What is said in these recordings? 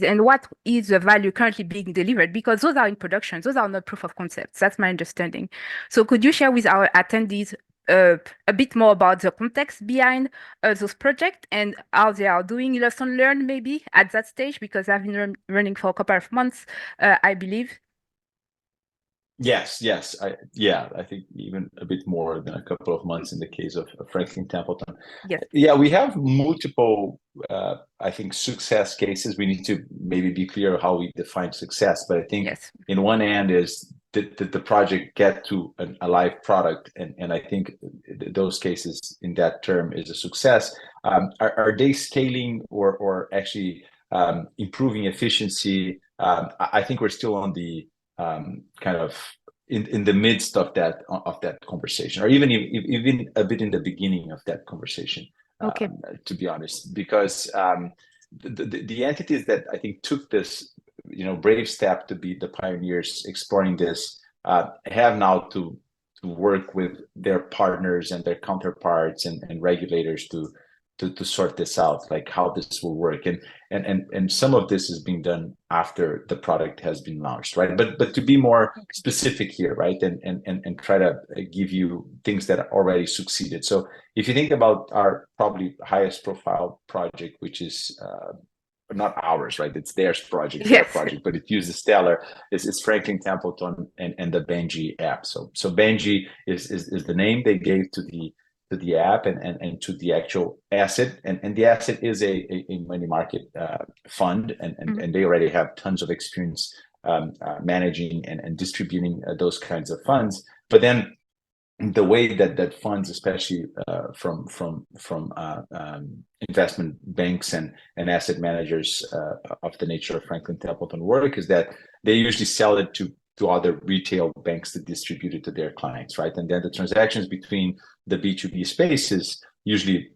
and what is the value currently being delivered? Because those are in production, those are not proof of concepts. That's my understanding. So could you share with our attendees a bit more about the context behind those projects and how they are doing lesson learned maybe at that stage? Because I've been running for a couple of months, I believe. Yes, I think even a bit more than a couple of months in the case of Franklin Templeton. Yes. Yeah, we have multiple, I think, success cases. We need to maybe be clear how we define success, but I think Yes. in one end is did the project get to a live product, and I think those cases in that term is a success. Are they scaling or actually improving efficiency? I think we're still on the kind of in the midst of that conversation, or even a bit in the beginning of that conversation. Okay. To be honest, because the entities that I think took this brave step to be the pioneers exploring this have now to work with their partners and their counterparts and regulators to sort this out, like how this will work, and some of this is being done after the product has been launched, right? But to be more specific here, right, and try to give you things that already succeeded. So if you think about our probably highest profile project, which is not ours, right? It's their project, Yes. but it uses Stellar. It's Franklin Templeton and the Benji app. So Benji is the name they gave to the app and to the actual asset, and the asset is a money market fund, and they already have tons of experience managing and distributing those kinds of funds. But then the way that funds, especially from investment banks and asset managers of the nature of Franklin Templeton work, is that they usually sell it to other retail banks to distribute it to their clients, right? And then the transactions between the B2B space is usually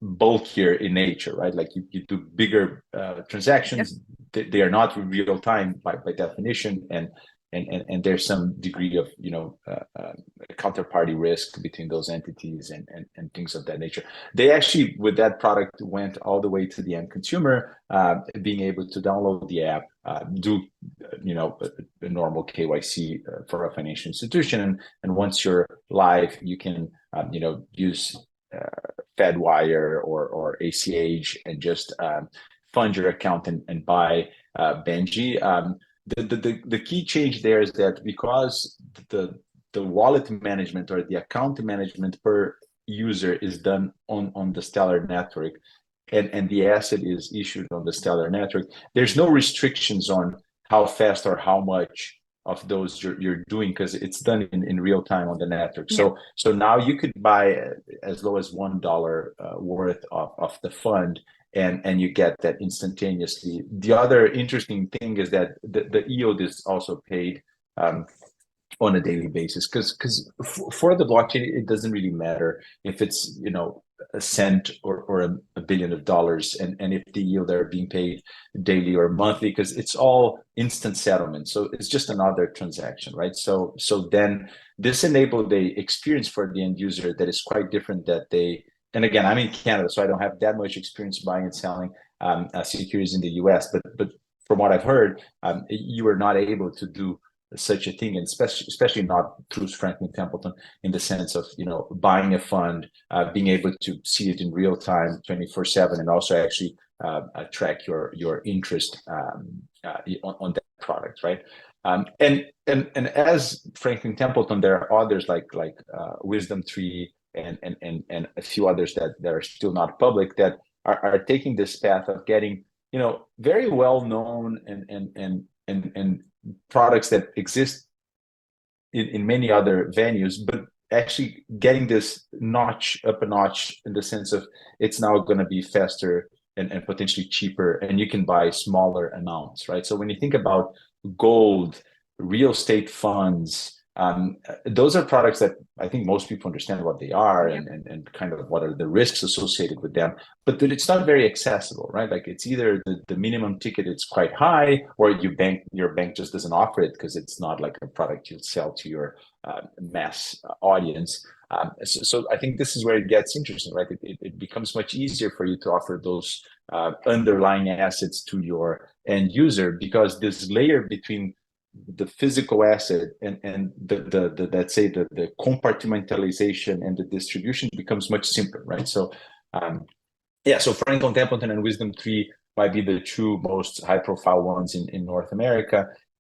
bulkier in nature, right? Like you do bigger transactions. Yep. They are not real time by definition, and there's some degree of counterparty risk between those entities and things of that nature. They actually, with that product, went all the way to the end consumer, being able to download the app, do a normal KYC for a financial institution, and once you're live, you can use Fedwire or ACH and just fund your account and buy Benji. The key change there is that because the wallet management or the account management per user is done on the Stellar network, and the asset is issued on the Stellar network, there's no restrictions on how fast or how much of those you're doing, because it's done in real time on the network. Yeah. So now you could buy as low as $1 worth of the fund, and you get that instantaneously. The other interesting thing is that the yield is also paid on a daily basis, because for the blockchain, it doesn't really matter if it's a cent or a billion of dollars, and if the yield are being paid daily or monthly, because it's all instant settlement. So it's just another transaction, right? So then this enabled a experience for the end user that is quite different. That they, and again, I'm in Canada, so I don't have that much experience buying and selling securities in the US, but from what I've heard, you were not able to do such a thing, and especially not through Franklin Templeton, in the sense of buying a fund, being able to see it in real time, 24/7, and also actually track your interest on that product, right? And as Franklin Templeton, there are others like Wisdom Tree and a few others that are still not public, that are taking this path of getting very well known and products that exist in many other venues, but actually getting this notch up a notch, in the sense of it's now going to be faster and potentially cheaper, and you can buy smaller amounts, right? So when you think about gold, real estate funds, those are products that I think most people understand what they are, and kind of what are the risks associated with them, but that it's not very accessible, right? Like it's either the minimum ticket is quite high, or your bank just doesn't offer it because it's not like a product you'll sell to your mass audience. So I think this is where it gets interesting, right? It becomes much easier for you to offer those underlying assets to your end user, because this layer between the physical asset and the let's say the compartmentalization and the distribution becomes much simpler, right? So so Franklin Templeton and Wisdom Tree might be the two most high profile ones in North America.